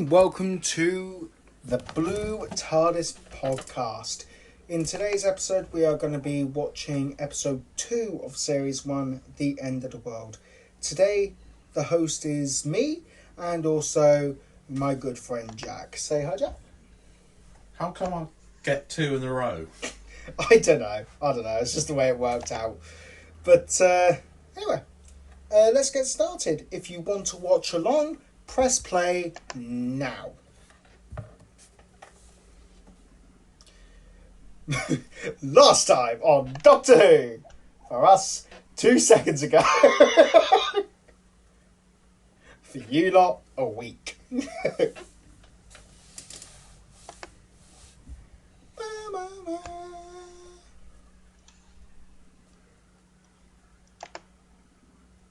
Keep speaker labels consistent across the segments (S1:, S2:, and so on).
S1: and welcome to the Blue Tardis podcast. In today's episode, we are going to be watching episode 2 of series 1, The End of the World. Today, the host is me and also my good friend Jack. Say hi, Jack.
S2: How come I get 2 in a row?
S1: I don't know. It's just the way it worked out. But anyway, let's get started. If you want to watch along, press play now. Last time on Doctor Who, for us, 2 seconds ago. For you lot, a week.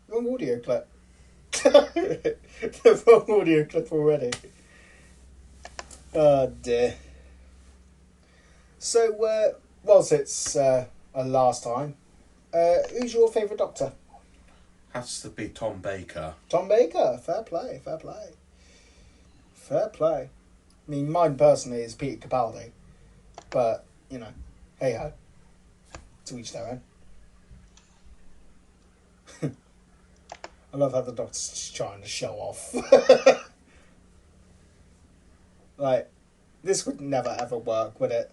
S1: Wrong audio clip. The wrong audio clip already. Oh dear. So, whilst it's a last time, who's your favourite Doctor?
S2: Has to be Tom Baker.
S1: Tom Baker. Fair play. I mean, mine personally is Peter Capaldi. But, you know, hey ho. To each their own. I love how the Doctor's just trying to show off. Like, this would never ever work, would it?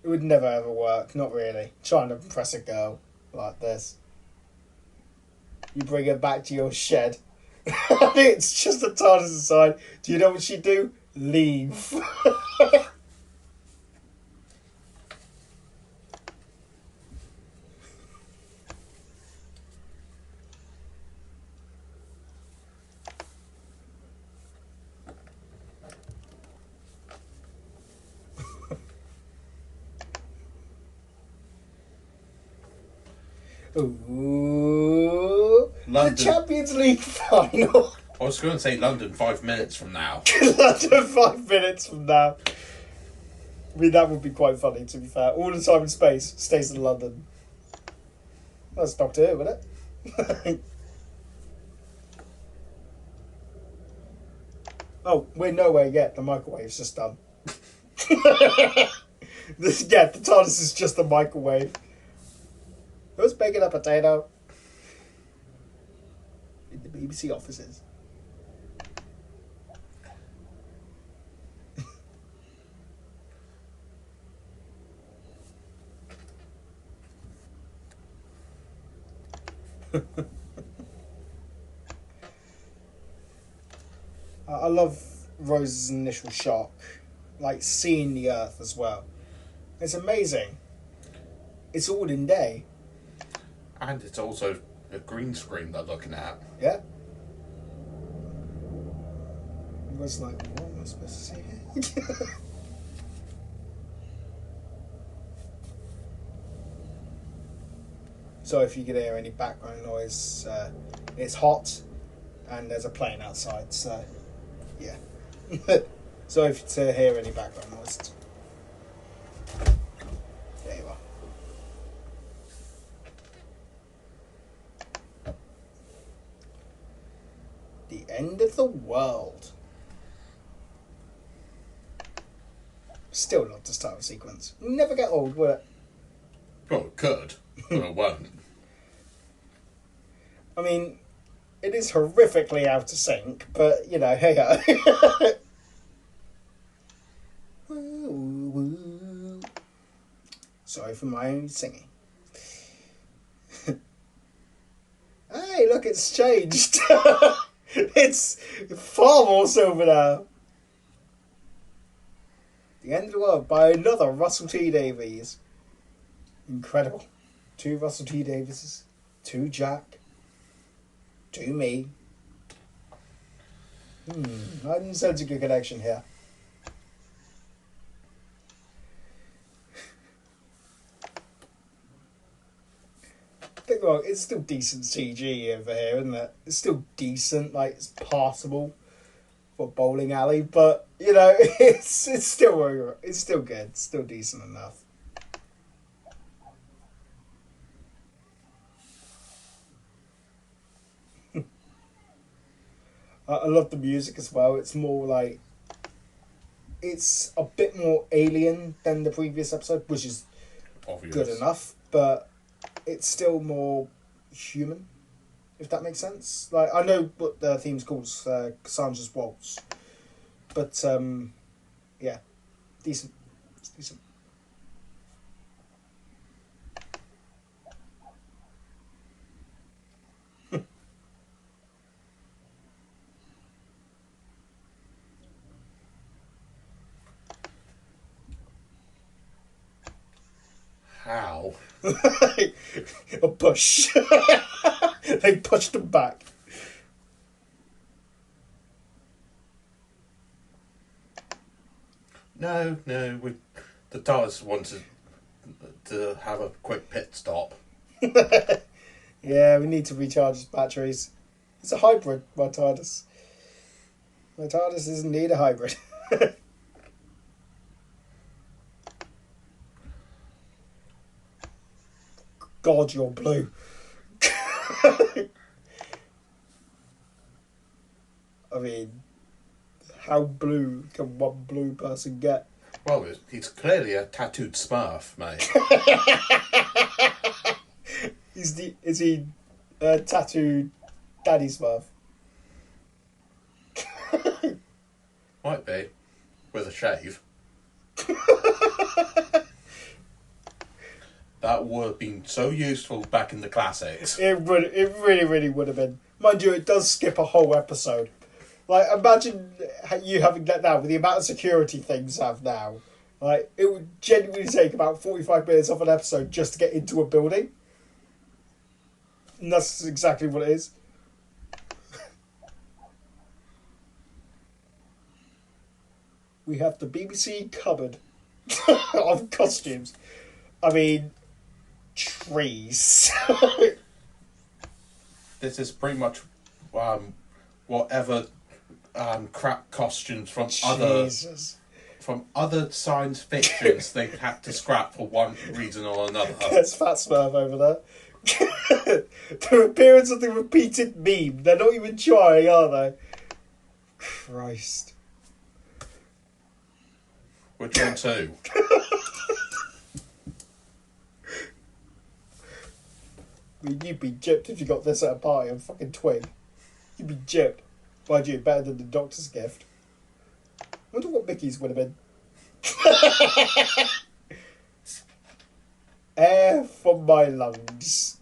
S1: It would never ever work, not really. Trying to impress a girl like this. You bring her back to your shed. It's just a TARDIS inside. Do you know what she'd do? Leave. Ooh,
S2: London.
S1: The Champions League final.
S2: I was going to say London 5 minutes from now.
S1: London 5 minutes from now. I mean, that would be quite funny, to be fair. All the time in space stays in London. That's Doctor Who, wouldn't it? Oh, we're nowhere yet. The microwave's just done. The TARDIS is just a microwave. Who's baking a potato? In the BBC offices. I love Rose's initial shock. Like, seeing the Earth as well. It's amazing. It's all in day.
S2: And it's also a green screen they're looking at.
S1: Yeah. It was like, what am I supposed to say here? So if you can hear any background noise, it's hot and there's a plane outside, so yeah. So if to hear any background noise, there you are. The End of the World. Still not the start of sequence. Never get old, will it?
S2: Well, it could, but it won't.
S1: I mean, it is horrifically out of sync, but, you know, hey ho. Sorry for my own singing. Hey, look, it's changed. It's far more silver now. The End of the World by another Russell T Davies. Incredible. 2 Russell T Davies, 2 Jack, 2 me. I didn't sense a good connection here. Think about it, it's still decent CG over here, isn't it? It's still decent, like it's passable for a bowling alley, but you know, it's still good, it's still decent enough. I love the music as well. It's more like it's a bit more alien than the previous episode, which is
S2: Obvious.
S1: good enough, but it's still more human, if that makes sense. Like, I know what the theme's called, Cassandra's Waltz, but yeah, decent. It's decent.
S2: How?
S1: A push. They pushed him back.
S2: No, the Tardis wanted to have a quick pit stop.
S1: Yeah, we need to recharge his batteries. It's a hybrid, my TARDIS. My TARDIS is indeed a hybrid. God, you're blue. I mean, how blue can one blue person get?
S2: Well, he's clearly a tattooed Smurf, mate.
S1: Is he tattooed Daddy Smurf?
S2: Might be. With a shave. That would have been so useful back in the classics.
S1: It really would have been. Mind you, it does skip a whole episode. Like, imagine you having that now with the amount of security things have now. Like, it would genuinely take about 45 minutes of an episode just to get into a building. And that's exactly what it is. We have the BBC cupboard of costumes. I mean, trees.
S2: This is pretty much whatever crap costumes from
S1: Jesus.
S2: other science fictions they had to scrap for one reason or another.
S1: There's Fat Smurf over there. The appearance of the repeated meme. They're not even trying, are they? Christ.
S2: Which one too?
S1: I mean, you'd be gypped if you got this at a party on fucking Twig. You'd be gypped. Mind you, better than the doctor's gift. I wonder what Mickey's would have been. Air from my lungs.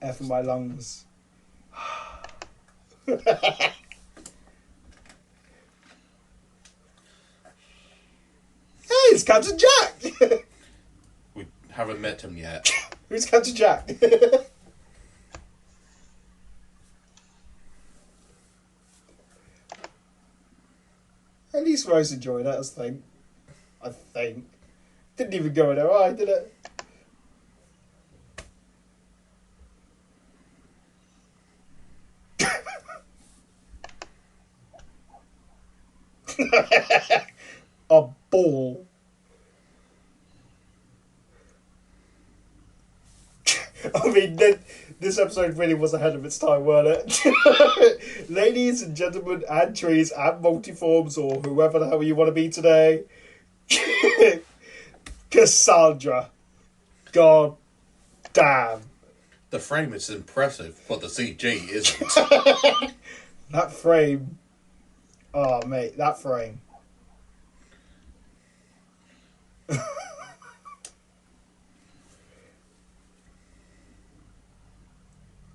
S1: Air from my lungs. Hey, it's Captain Jack!
S2: We haven't met him yet.
S1: Who's Captain Jack? At least Rose enjoyed it, I think. Didn't even go in her eye, did it? A ball. I mean, this episode really was ahead of its time, weren't it? Ladies and gentlemen, and trees, and multiforms, or whoever the hell you want to be today. Cassandra. God damn.
S2: The frame is impressive, but the CG isn't.
S1: That frame. Oh, mate, that frame.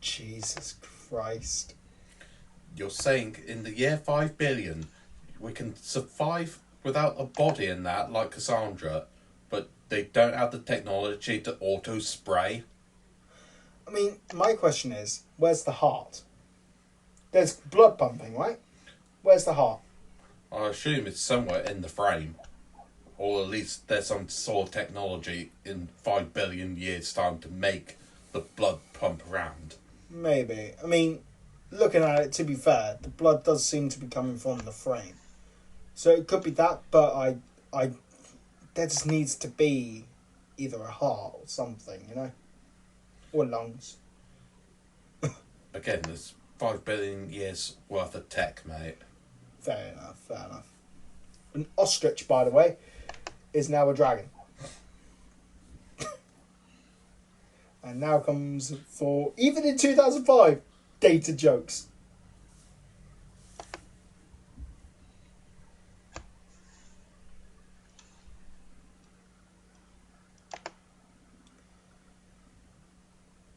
S1: Jesus Christ.
S2: You're saying in the year 5 billion, we can survive without a body in that, like Cassandra, but they don't have the technology to auto-spray?
S1: I mean, my question is, where's the heart? There's blood pumping, right? Where's the heart?
S2: I assume it's somewhere in the frame. Or at least there's some sort of technology in 5 billion years' time to make the blood pump around.
S1: Maybe. I mean, looking at it, to be fair, the blood does seem to be coming from the frame. So it could be that, but there just needs to be either a heart or something, you know? Or lungs.
S2: Again, it's 5 billion years worth of tech, mate.
S1: Fair enough, fair enough. An ostrich, by the way, is now a dragon. And now comes for, even in 2005, dated jokes.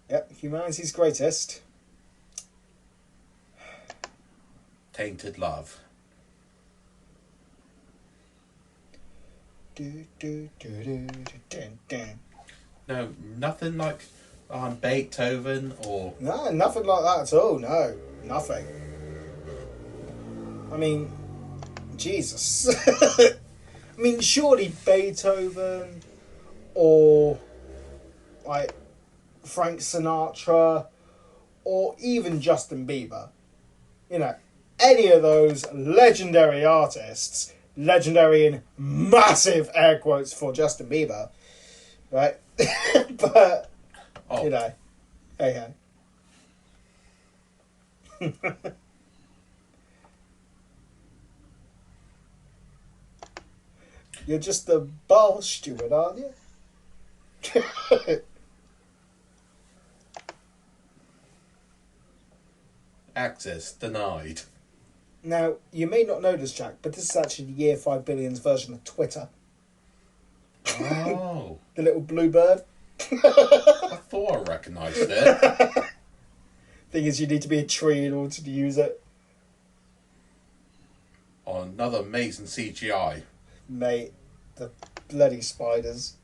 S1: Yep, humanity's greatest.
S2: Tainted love.
S1: Do, do, do, do, do, do.
S2: No, nothing like Beethoven or...
S1: No, nothing like that at all. No, nothing. I mean, Jesus. I mean, surely Beethoven or like Frank Sinatra or even Justin Bieber, you know, any of those legendary artists, legendary in massive air quotes for Justin Bieber, right? But, you know, hey ho. You're just a bar steward, aren't you?
S2: Access denied.
S1: Now, you may not know this, Jack, but this is actually the Year 5 Billion's version of Twitter.
S2: Oh.
S1: The little blue bird.
S2: I thought I recognised it.
S1: Thing is, you need to be a tree in order to use it.
S2: Oh, another amazing CGI.
S1: Mate, the bloody spiders.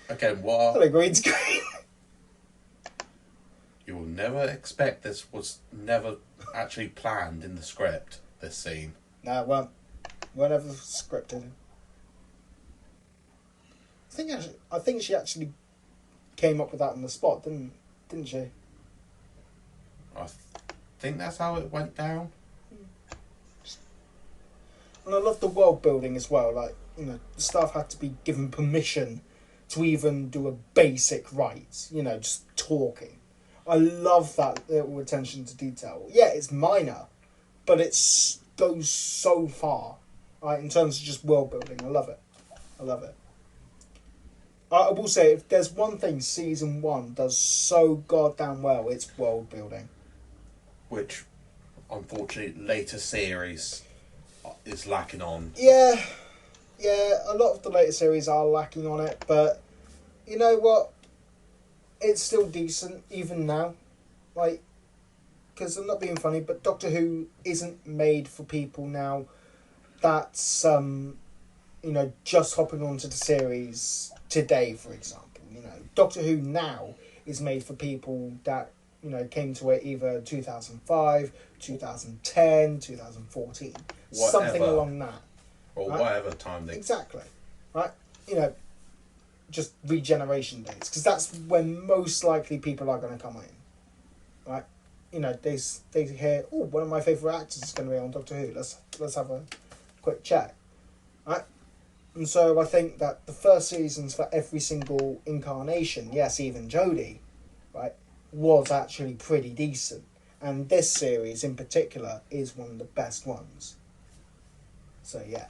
S2: Again, what?
S1: Hello, green screen.
S2: You will never expect this was never actually planned in the script, this scene.
S1: Nah, well, whatever scripted. I think she actually came up with that on the spot, didn't she?
S2: I think that's how it went down.
S1: And I love the world building as well. Like, you know, the staff had to be given permission to even do a basic rite. You know, just talking. I love that little attention to detail. Yeah, it's minor, but it goes so far, right, in terms of just world building. I love it. I love it. I will say, if there's one thing season 1 does so goddamn well, it's world building.
S2: Which, unfortunately, later series is lacking on.
S1: Yeah, a lot of the later series are lacking on it, but you know what? It's still decent, even now. Like, because I'm not being funny, but Doctor Who isn't made for people now that's, you know, just hopping onto the series today, for example. You know, Doctor Who now is made for people that, you know, came to it either 2005, 2010, 2014.
S2: Whatever.
S1: Something along that.
S2: Or
S1: right?
S2: whatever time they...
S1: Exactly. Right? You know, just regeneration dates. Because that's when most likely people are going to come in. Right? You know, they hear, oh, one of my favourite actors is going to be on Doctor Who. Let's have a quick chat. Right? And so I think that the first seasons for every single incarnation, yes, even Jodie, right, was actually pretty decent. And this series in particular is one of the best ones. So yeah.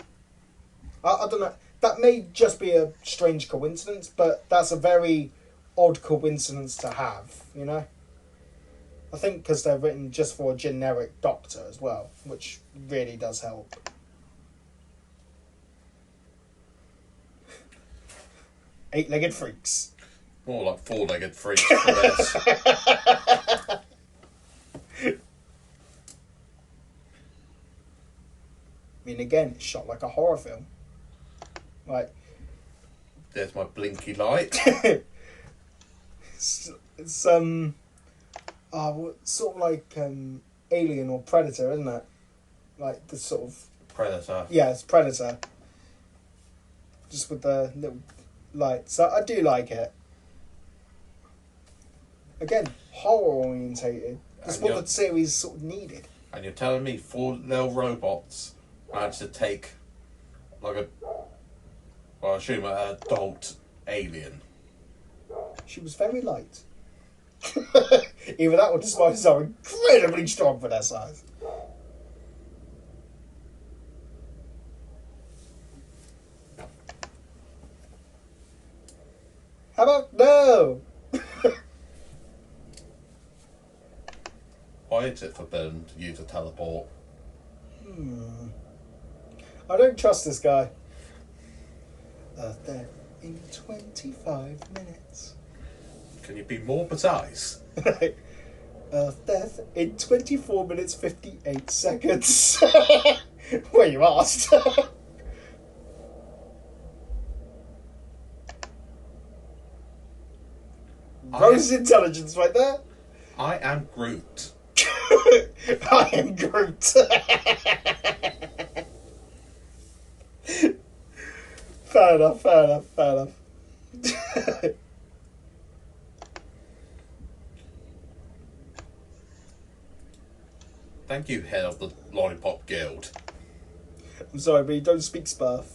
S1: I don't know. That may just be a strange coincidence, but that's a very odd coincidence to have, you know? I think because they're written just for a generic doctor as well, which really does help. Eight-legged freaks.
S2: More like four-legged freaks for this.
S1: I mean, again, it's shot like a horror film. Like,
S2: There's my blinky light.
S1: it's sort of like Alien or Predator, isn't it? Like the sort of
S2: Predator.
S1: yeah, it's Predator. Just with the little light, so I do like it. Again, horror orientated. That's
S2: And
S1: what
S2: you're-
S1: the series sort of needed.
S2: And you're telling me 4 little robots managed to take like a Well, I assume an adult alien.
S1: She was very light. Either that or the spiders are incredibly strong for their size. How about no?
S2: Why is it forbidden to use a teleport?
S1: I don't trust this guy. There in 25 minutes.
S2: Can you be more precise?
S1: Death in 24 minutes 58 seconds. Well, you asked. Rose intelligence right there.
S2: I am Groot.
S1: I am Groot. Fair enough.
S2: Thank you, head of the Lollipop Guild.
S1: I'm sorry, but you don't speak Sparf.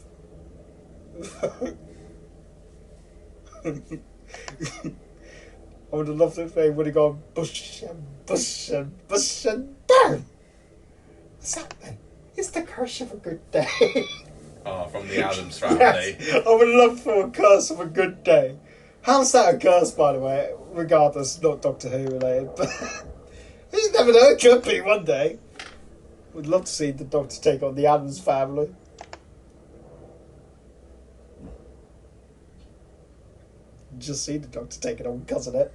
S1: I would have loved it if they would have gone bush and burn. What's that then? It's the curse of a good day.
S2: From the Addams family.
S1: Yes, I would love for a curse of a good day. How's that a curse, by the way? Regardless, not Doctor Who related, but you never know, it could be one day. Would love to see the Doctor take on the Addams family. Just see the Doctor taking on Cousin It.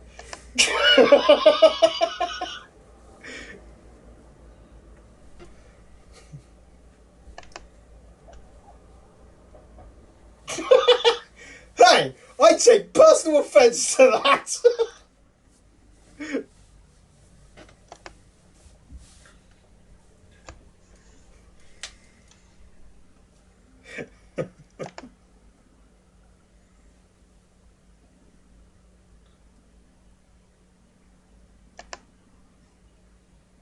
S1: Hey, I take personal offence to that.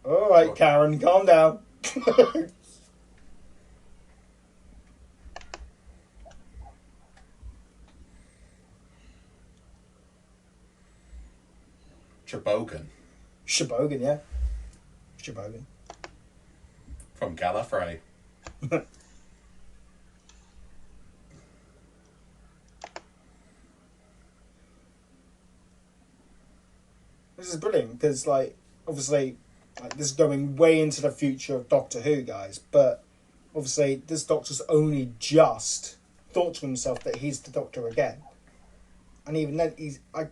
S1: All right, Karen, calm down. Shebogan, yeah. Shebogan.
S2: From Gallifrey.
S1: This is brilliant because, like, obviously, like, this is going way into the future of Doctor Who, guys. But obviously, this Doctor's only just thought to himself that he's the Doctor again, and even then, I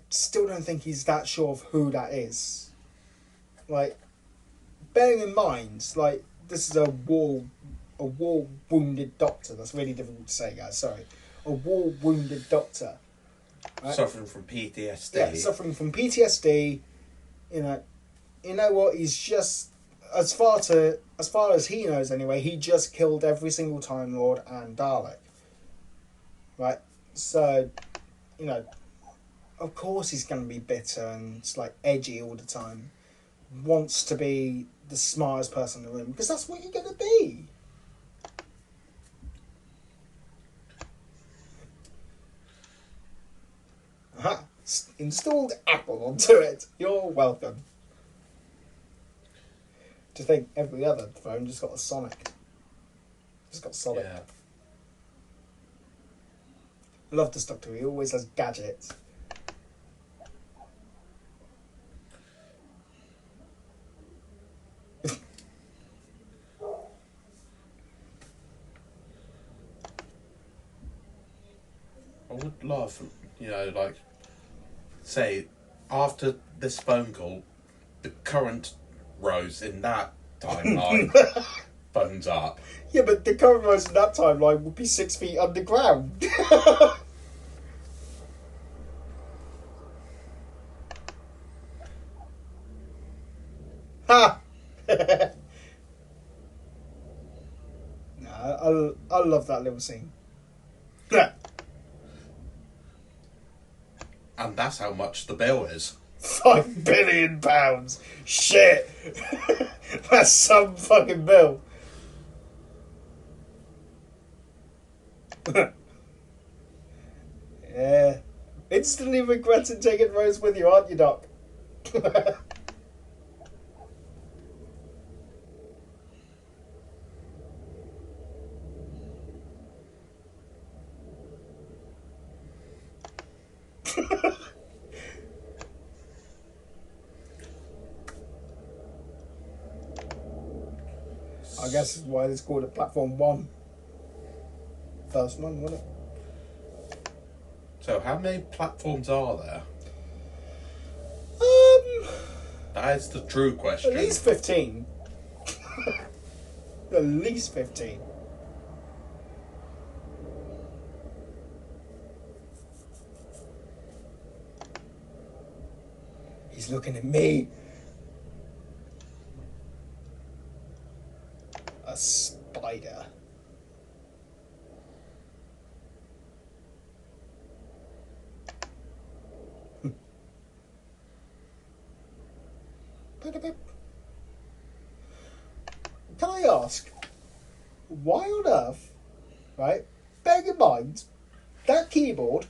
S1: still don't think he's that sure of who that is. Like, bearing in mind, like, this is a war wounded Doctor. That's really difficult to say, guys. Sorry, a war wounded Doctor.
S2: Right? Suffering from PTSD.
S1: Yeah, suffering from PTSD. You know what? He's just as far as he knows anyway. He just killed every single Time Lord and Dalek. Right, so of course he's going to be bitter and it's like edgy all the time. Wants to be the smartest person in the room because that's what you're going to be. Aha! Installed Apple onto it. You're welcome. To think every other phone just got a Sonic. Just got Sonic.
S2: Yeah.
S1: I love this Doctor. He always has gadgets.
S2: I would love, like, say, after this phone call, the current Rose in that timeline phones up.
S1: Yeah, but the current Rose in that timeline would be 6 feet underground. Ha! Nah, I love that little scene.
S2: And that's how much the bill is.
S1: £5 billion. Shit. That's some fucking bill. Yeah. Instantly regretting taking Rose with you, aren't you, Doc? I guess that's why it's called a Platform 1. First one, wasn't it?
S2: So, how many platforms are there? That is the true question.
S1: At least 15. At least 15. He's looking at me. A spider. Can I ask, why on earth, right, bear in mind, that keyboard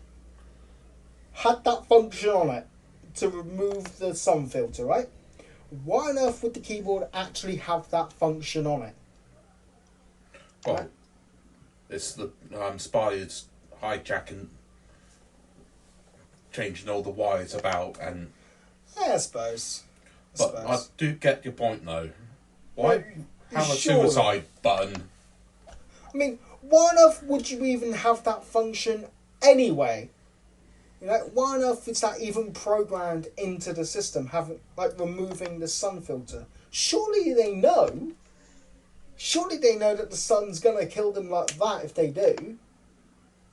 S1: had that function on it to remove the sun filter, right? Why on earth would the keyboard actually have that function on it?
S2: Well,
S1: Right?
S2: it's the spiders hijacking, changing all the wires about, and
S1: Yeah, I suppose.
S2: but I do get your point though. Why have a
S1: Surely.
S2: suicide button?
S1: I mean, why on earth would you even have that function anyway? You know, why on earth is that even programmed into the system, having like removing the sun filter? Surely they know. Surely they know that the sun's gonna kill them like that if they do.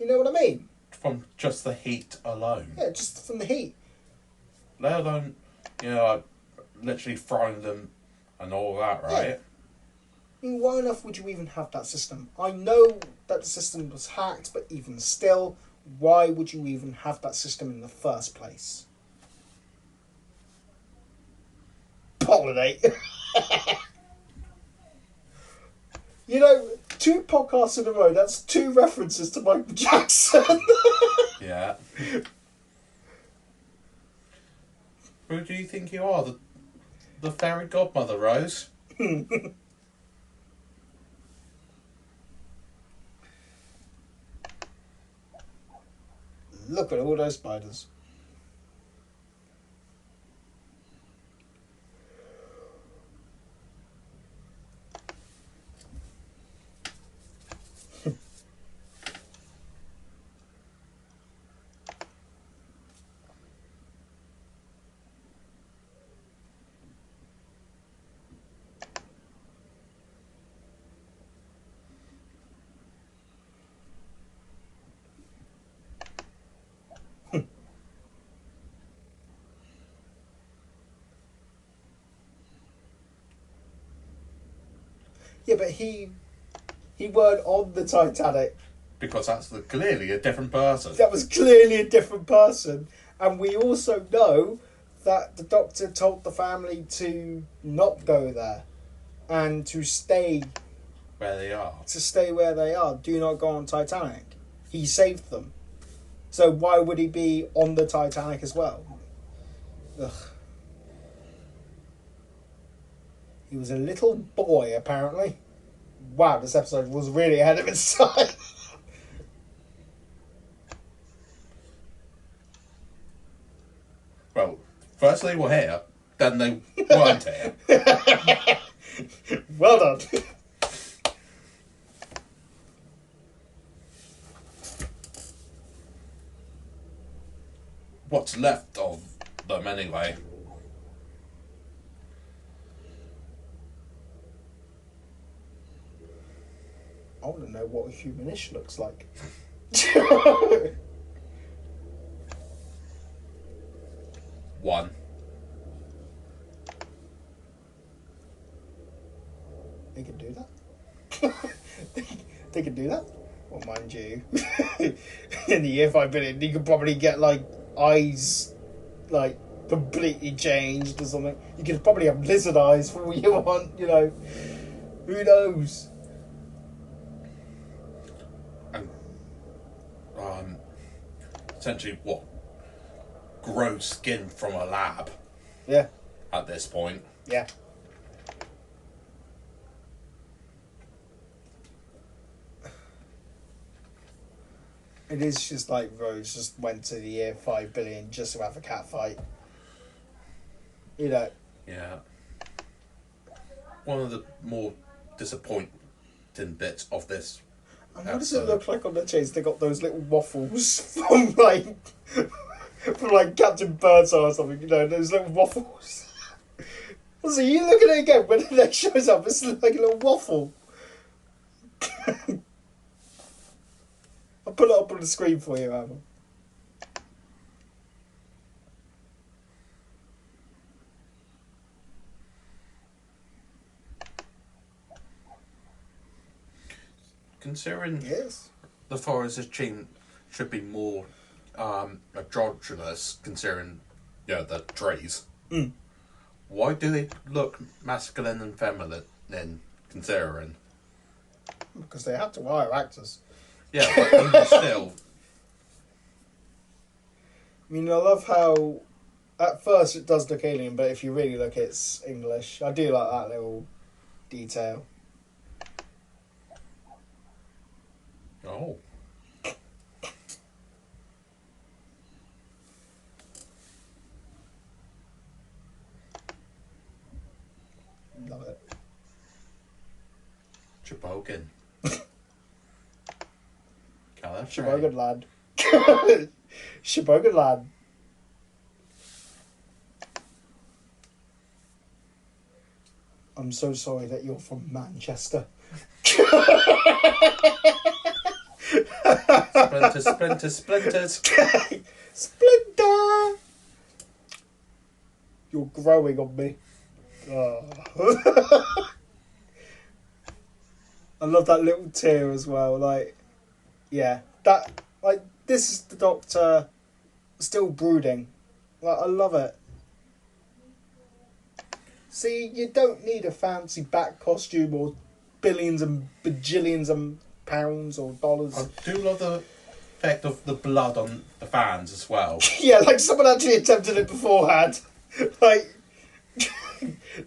S1: You know what I mean?
S2: From just the heat alone.
S1: Yeah, just from the heat.
S2: Let alone, like, literally frying them and all that, right?
S1: Yeah. I mean, why on earth would you even have that system? I know that the system was hacked, but even still, why would you even have that system in the first place? Pollinate. You know, 2 podcasts in a row, that's 2 references to Michael Jackson.
S2: Yeah. Who do you think you are? The fairy godmother, Rose?
S1: Look at all those spiders. Yeah, but he weren't on the Titanic.
S2: Because that's clearly a different person.
S1: That was clearly a different person. And we also know that the Doctor told the family to not go there and to stay
S2: Where they are.
S1: where they are. Do not go on Titanic. He saved them. So why would he be on the Titanic as well? Ugh. He was a little boy, apparently. Wow, this episode was really ahead of its time.
S2: Well, first they were here, then they weren't here.
S1: Well done.
S2: What's left of them, anyway?
S1: I want to know what a humanish looks like.
S2: One.
S1: They could do that. They could do that. Well, mind you, in the year 5 billion, you could probably get like eyes, like completely changed or something. You could probably have lizard eyes for all you want. You know, who knows?
S2: potentially grow skin from a lab
S1: Yeah.
S2: at this point.
S1: Yeah. It is just like Rose just went to the year 5 billion just to have a cat fight. You know.
S2: Yeah. One of the more disappointing bits of this
S1: And what does
S2: episode.
S1: it look like on the chase? They got those little waffles from like Captain Birdseye or something, you know, those little waffles. So you look at it again when the next shows up, it's like a little waffle. I'll put it up on the screen for you, Adam.
S2: Considering
S1: Yes.
S2: the Forest Team should be more androgynous, considering the trees.
S1: Mm.
S2: Why do they look masculine and feminine, considering?
S1: Because they had to hire actors.
S2: Yeah, but even still.
S1: I mean, I love how at first it does look alien, but if you really look, it's English. I do like that little detail.
S2: Oh.
S1: Love it.
S2: Chebogan.
S1: Shebogan lad. Shebogan lad. I'm so sorry that you're from Manchester.
S2: Splinters.
S1: Splinter! You're growing on me. Oh. I love that little tear as well. Like, yeah, this is the Doctor still brooding. Like, I love it. See, you don't need a fancy bat costume or billions and bajillions of pounds or dollars.
S2: I do love the effect of the blood on the fans as well.
S1: Yeah, like someone actually attempted it beforehand. Like,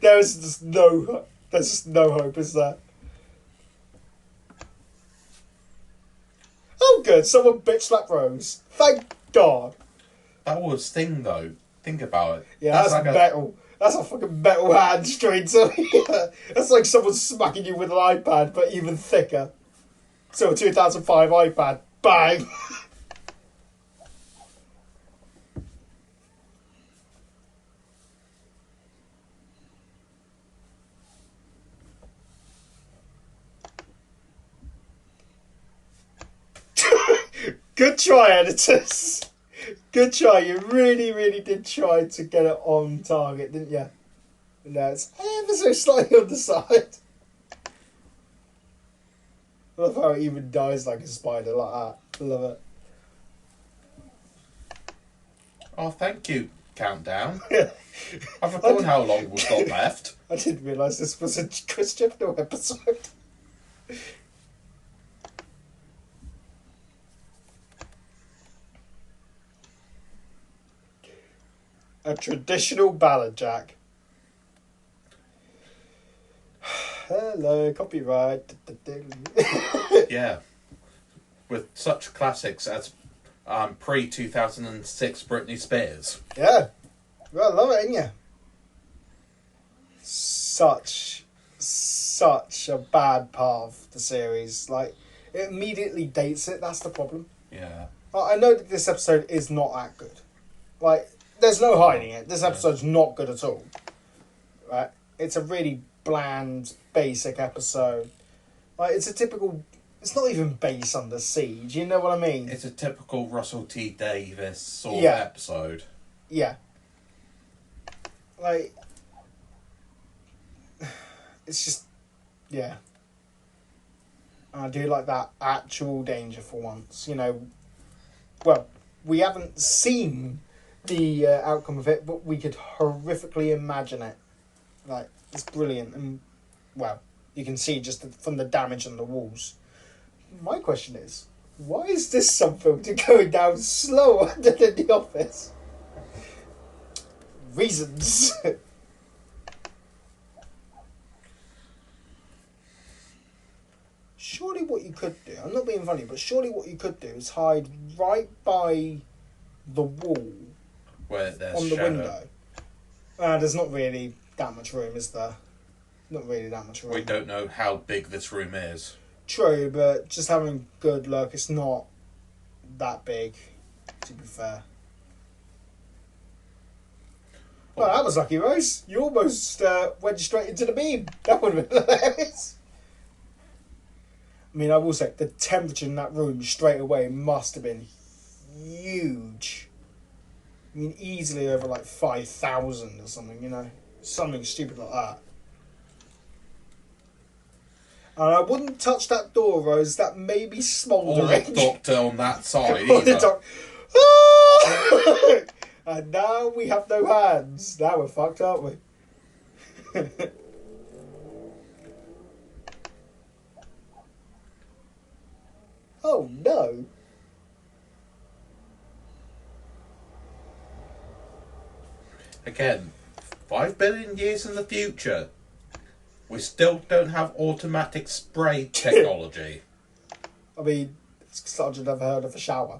S1: there's just no hope, is there? Oh, good. Someone bitch slapped Rose. Thank God.
S2: That was Sting, though. Think about it.
S1: Yeah, that's
S2: like
S1: metal. That's a fucking metal hand straight to yeah. That's like someone smacking you with an iPad, but even thicker. So a 2005 iPad. Bang! Good try, editors. Good try. You really, really did try to get it on target, didn't you? No, it's ever so slightly on the side. I love how it even dies like a spider, like that. I love it.
S2: Oh, thank you, Countdown. I've forgotten how long we've got left.
S1: I didn't realise this was a Chris Chibnall episode. A traditional ballad, Jack. Hello, copyright.
S2: Yeah. With such classics as pre-2006 Britney Spears.
S1: Yeah. Well, I love it, ain't you? Such a bad part of the series. Like, it immediately dates it. That's the problem.
S2: Yeah.
S1: I know that this episode is not that good. Like, there's no hiding it. This episode's not good at all. Right? It's a really bland, basic episode. Like, it's a typical... It's not even Base Under Siege, you know what I mean?
S2: It's a typical Russell T Davies sort of
S1: Yeah.
S2: episode.
S1: Yeah. Like... It's just... Yeah. I do like that actual danger for once, you know. Well, we haven't seen the outcome of it, but we could horrifically imagine it. Like, it's brilliant. And, well, you can see just from the damage on the walls. My question is, Why is this subfilter going down slower than in the office? Reasons. Surely what you could do, I'm not being funny, but surely what you could do is hide right by the wall
S2: Where there's
S1: on the
S2: shadow.
S1: window. There's not really that much room, is there? Not really that much room.
S2: We don't know how big this room is.
S1: True, but just having good luck, it's not that big, to be fair. Well, that was lucky, Rose. You almost went straight into the beam. That would have been hilarious. I mean, I will say, the temperature in that room straight away must have been huge. I mean, easily over like 5,000 or something, you know? Something stupid like that. And I wouldn't touch that door, Rose. That may be smouldering.
S2: Or the doctor on that side
S1: Or the
S2: either.
S1: And now we have no hands. Now we're fucked, aren't we? Oh no.
S2: Again, 5 billion years in the future, we still don't have automatic spray technology.
S1: I mean, I've never heard of a shower.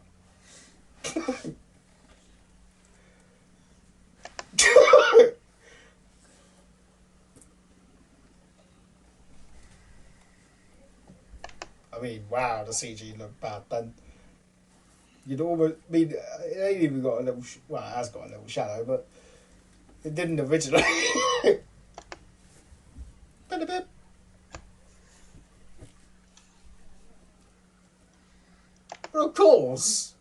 S1: I mean, wow, the CG looked bad then. You'd almost, I mean, it ain't even got a little, well, it has got a little shadow, but it didn't originally. But of course.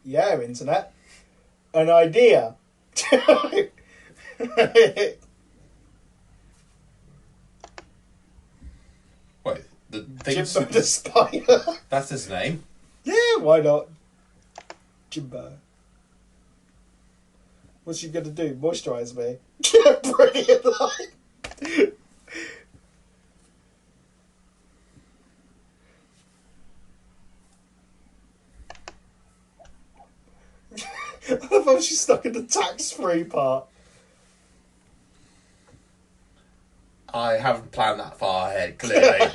S1: Yeah, internet. An idea.
S2: Wait, the thing's...
S1: Jimbo the spider.
S2: That's his name.
S1: Yeah, why not? Jimbo. What's she gonna do? Moisturise me? Brilliant line. I love how she's stuck in the tax-free part.
S2: I haven't planned that far ahead, clearly.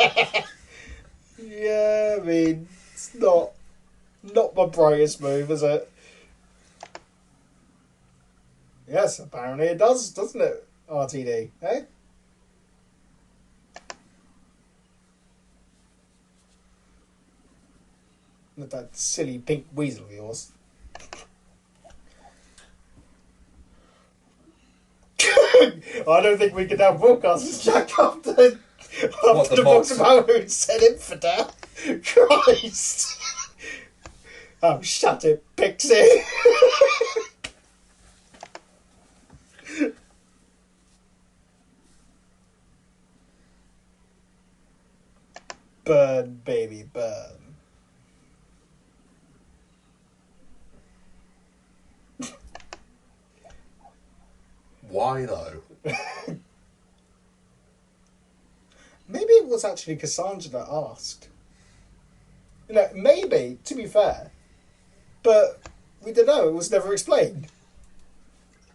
S1: Yeah, I mean, it's not my brightest move, is it? Yes, apparently it does, doesn't it, RTD, eh? With that silly pink weasel of yours. I don't think we can have broadcasters Jack after the box of Howard said infidel. Christ. Oh, shut it, Pixie. Burn, baby, burn.
S2: Why though?
S1: Maybe it was actually Cassandra that asked. You know, maybe, to be fair. But we don't know, it was never explained.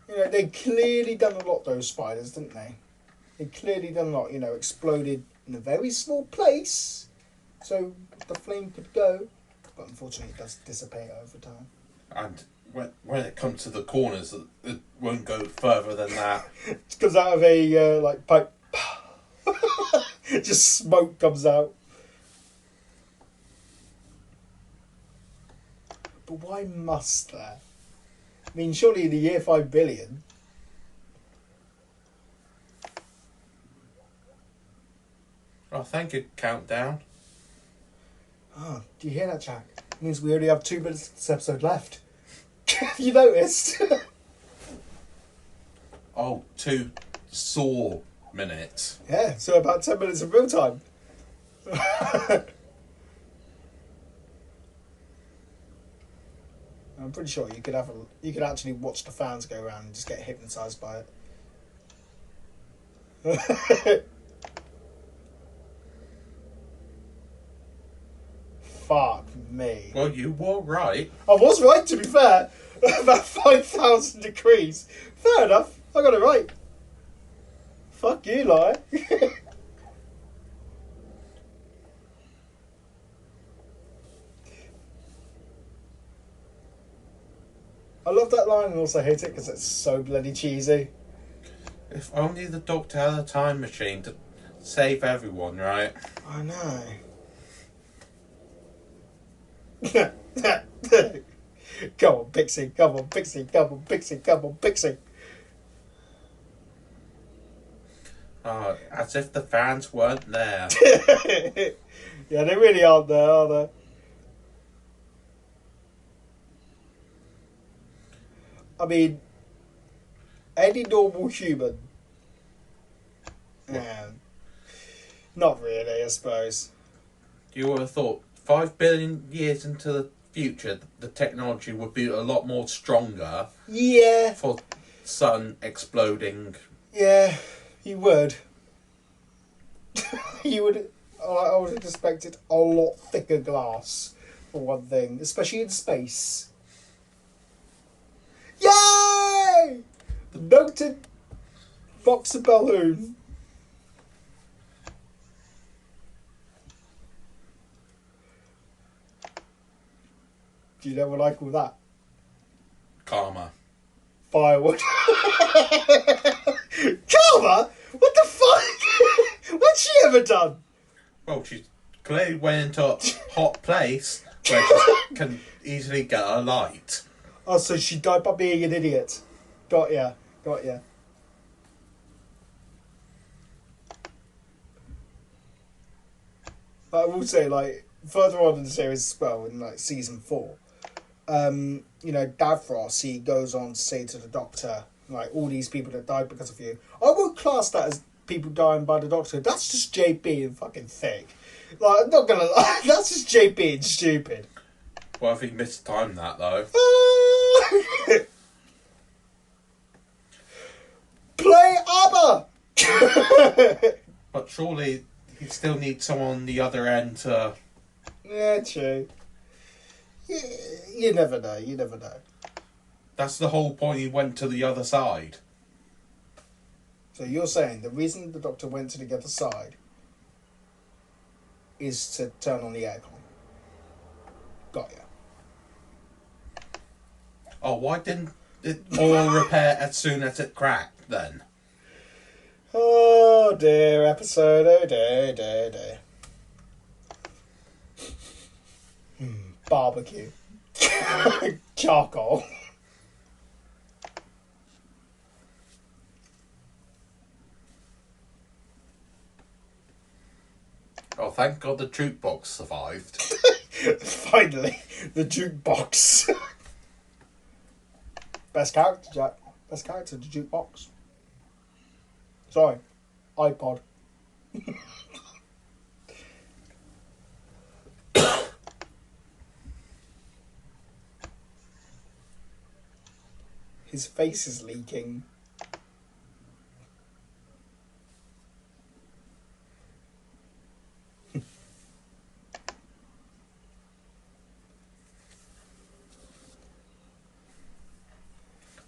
S1: You know, they clearly done a lot, those spiders, didn't they? They clearly done a lot, you know, exploded in a very small place, so the flame could go. But unfortunately, it does dissipate over time.
S2: And when it comes to the corners, it won't go further than that.
S1: It comes out of a, pipe. Just smoke comes out. But why must there? I mean, surely in the year 5 billion...
S2: Oh, thank you, Countdown.
S1: Oh, do you hear that, Jack? It means we only have 2 minutes of this episode left. Have you noticed?
S2: Oh, 2 Saw minutes.
S1: Yeah, so about 10 minutes of real time. I'm pretty sure you could actually watch the fans go around and just get hypnotised by it. Fuck me.
S2: Well, you were right.
S1: I was right, to be fair. About 5,000 degrees. Fair enough. I got it right. Fuck you, lie. I love that line and also hate it because it's so bloody cheesy.
S2: If only the Doctor had a time machine to save everyone, right?
S1: I know. Come on, Pixie. Come on, Pixie. Come on, Pixie. Come on, Pixie.
S2: As if the fans weren't there.
S1: Yeah, they really aren't there, are they? I mean, any normal human. Not really, I suppose.
S2: You would have thought 5 billion years into the future, the technology would be a lot more stronger.
S1: Yeah.
S2: For sun exploding.
S1: Yeah, you would. You would. I would have expected a lot thicker glass, for one thing, especially in space. Yay! The noted Boxer balloon. Do you know what I call that?
S2: Karma.
S1: Firewood. Karma? What the fuck? What's she ever done?
S2: Well, she clearly went into a hot place where she can easily get a light.
S1: Oh, so she died by being an idiot. Got ya. I will say, like, further on in the series as well, in like season 4, Davros, he goes on to say to the Doctor, like, all these people that died because of you. I won't class that as people dying by the Doctor. That's just Jay being fucking thick. Like, I'm not gonna lie, that's just Jay being stupid.
S2: Well, I think he mistimed that, though.
S1: Play ABBA!
S2: But surely he still needs someone on the other end to...
S1: Yeah, true. You never know.
S2: That's the whole point, he went to the other side.
S1: So you're saying the reason the Doctor went to the other side is to turn on the aircon? Got ya.
S2: Oh, why didn't it all repair as soon as it cracked, then?
S1: Oh dear, episode, oh dear. Barbecue. Charcoal.
S2: Oh, thank God the jukebox survived.
S1: Finally, the jukebox. Best character, Jack. Best character, the jukebox. Sorry, iPod. His face is leaking.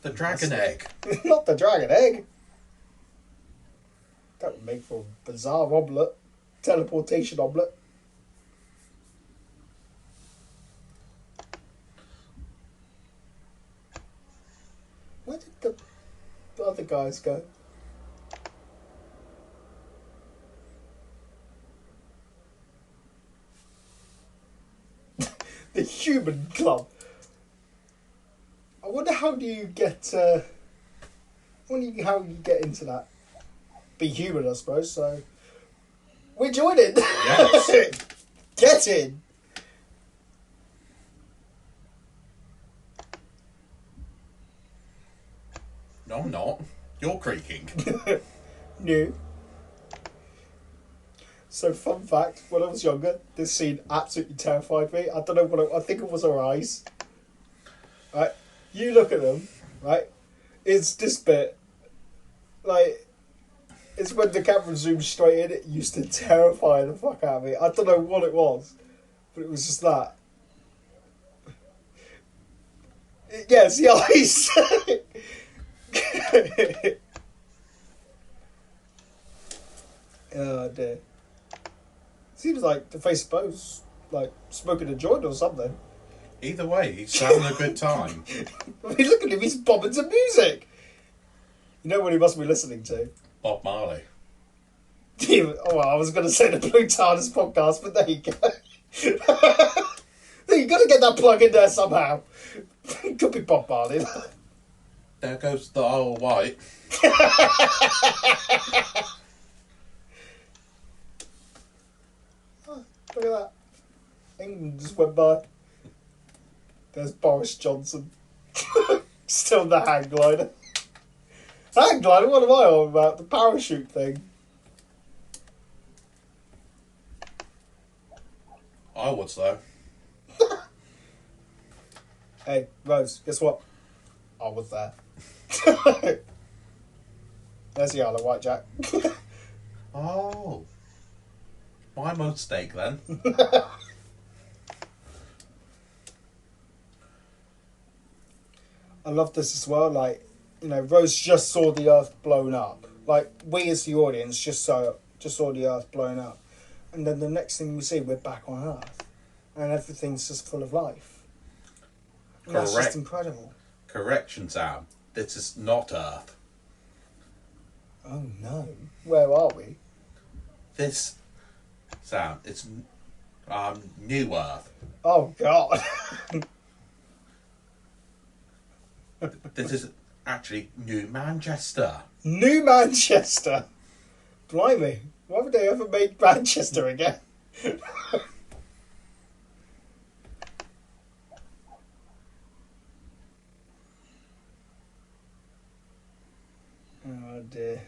S2: The dragon egg.
S1: Not the dragon egg. That would make for a bizarre omelette. Teleportation omelette. Where did the other guys go? The human club. I wonder how do you get. I wonder how you get into that. Be human, I suppose. So we're joining.
S2: Yes.
S1: Get in.
S2: No, I'm not. You're creaking.
S1: No. So, fun fact: when I was younger, this scene absolutely terrified me. I don't know what I think it was her eyes. right? You look at them, right? It's this bit, like, it's when the camera zooms straight in. It used to terrify the fuck out of me. I don't know what it was, but it was just that. Yeah, it's the eyes. Oh dear. Seems like the face of Bo's like smoking a joint or something.
S2: Either way, he's having a good time.
S1: I mean, look at him, he's bobbing to music. You know what he must be listening to?
S2: Bob Marley.
S1: Oh, well, I was going to say the Blue Tardis podcast, but there you go. You've got to get that plug in there somehow. Could be Bob Marley.
S2: There goes the Isle of Wight.
S1: Look at that. England just went by. There's Boris Johnson. Still in the hang glider. Hang glider? What am I on about? The parachute thing.
S2: I would, though.
S1: Hey, Rose, guess what? I was there. There's the Isle of Wight, Jack.
S2: Oh. My mistake, then.
S1: I love this as well. Like, you know, Rose just saw the Earth blown up. Like, we as the audience just saw the Earth blown up. And then the next thing we see, we're back on Earth. And everything's just full of life. And that's just incredible.
S2: Correction, Sam. This is not Earth.
S1: Oh no. Where are we?
S2: This, Sam, it's New Earth.
S1: Oh God.
S2: This is actually New Manchester.
S1: New Manchester. Blimey. Why would they ever make Manchester again? Oh dear.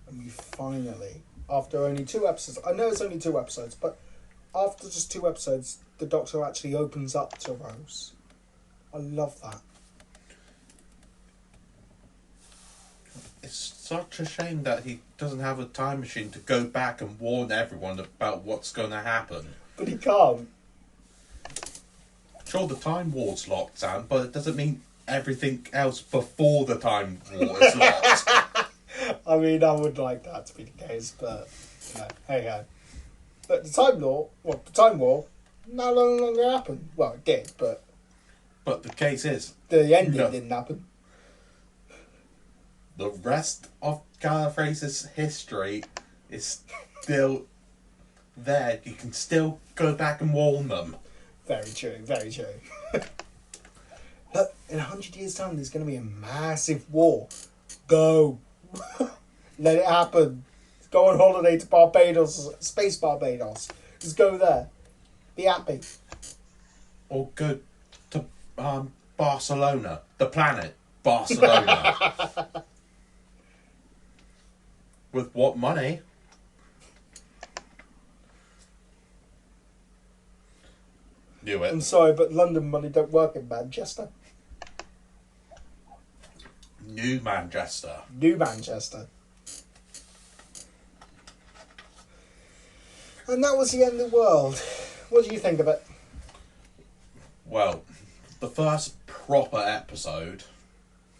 S1: And we finally, after only 2 episodes, I know it's only 2 episodes, but after just 2 episodes, the Doctor actually opens up to Rose. I love that.
S2: It's such a shame that he doesn't have a time machine to go back and warn everyone about what's going to happen.
S1: But he can't.
S2: Sure, the Time War's locked, Sam, but it doesn't mean everything else before the Time War is locked.
S1: I mean, I would like that to be the case, but you know, hey ho. But the Time War, no longer happened. Well, it did, but
S2: the case is,
S1: the ending didn't happen.
S2: The rest of Gallifrey's history is still there. You can still go back and warn them.
S1: Very true, very true. But in 100 years' time, there's going to be a massive war. Go. Let it happen. Go on holiday to Barbados, Space Barbados. Just go there. Be happy.
S2: Or go to Barcelona, the planet Barcelona. With what money? Knew it.
S1: I'm sorry, but London money don't work in Manchester.
S2: New Manchester.
S1: New Manchester. And that was the end of the world. What do you think of it?
S2: Well, the first proper episode,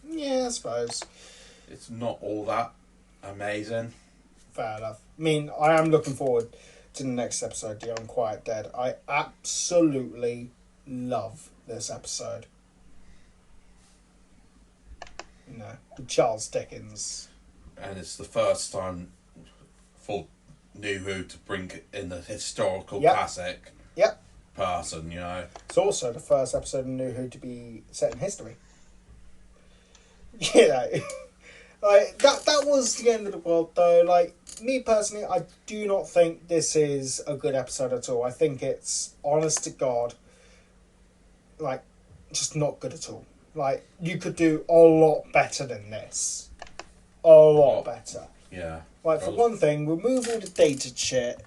S1: Yeah, I suppose.
S2: it's not all that amazing.
S1: Fair enough. I mean, I am looking forward to the next episode, The Unquiet Dead. I absolutely love this episode. You know, with Charles Dickens.
S2: And it's the first time for New Who to bring in the historical
S1: Yep.
S2: classic
S1: Yep.
S2: person, you know.
S1: It's also the first episode of New Who to be set in history. You know, like that was the end of the world though. Like, me personally, I do not think this is a good episode at all. I think it's, honest to God, like, just not good at all. Like, you could do a lot better than this. A lot better.
S2: Yeah.
S1: Like, for one thing, remove all the dated shit,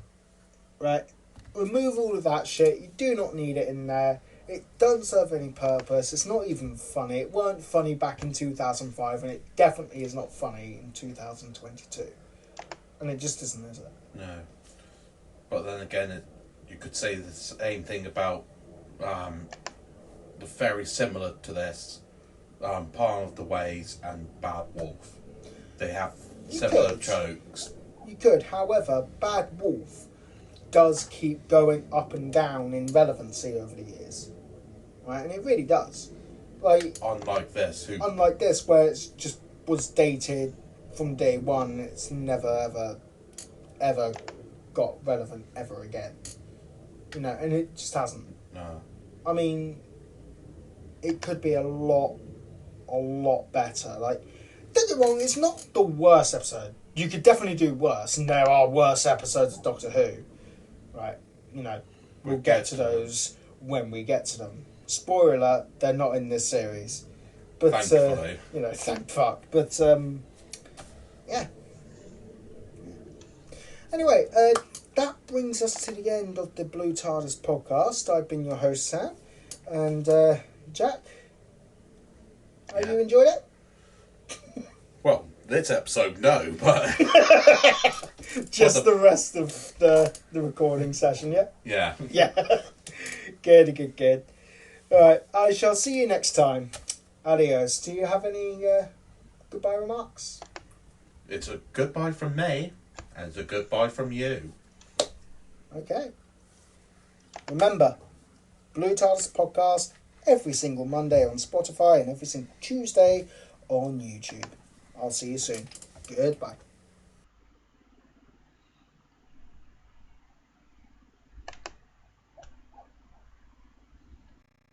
S1: right? Remove all of that shit. You do not need it in there. It doesn't serve any purpose. It's not even funny. It weren't funny back in 2005, and it definitely is not funny in 2022. And it just isn't, is it?
S2: No. But then again, you could say the same thing about the very similar to this, Palm of the Ways and Bad Wolf. They have similar jokes.
S1: You could, however, Bad Wolf does keep going up and down in relevancy over the years. Right? And it really does. Like,
S2: unlike this,
S1: where it's just was dated from day one, it's never ever got relevant ever again. You know, and it just hasn't.
S2: No.
S1: I mean, it could be a lot better. Like, don't get me wrong, it's not the worst episode. You could definitely do worse, and there are worse episodes of Doctor Who. Right? You know, we'll get to those when we get to them. Spoiler alert, they're not in this series. But,
S2: thankfully.
S1: Thank fuck. But, yeah. Anyway, that brings us to the end of the Blue Tardis podcast. I've been your host, Sam. And, Jack, have you enjoyed it?
S2: Well, this episode, no, but...
S1: Just the rest of the recording session, yeah?
S2: Yeah.
S1: Yeah. Good. Alright, I shall see you next time. Adios. Do you have any goodbye remarks?
S2: It's a goodbye from me, and it's a goodbye from you.
S1: Okay. Remember, Blue Tardis podcast every single Monday on Spotify and every single Tuesday on YouTube. I'll see you soon. Goodbye.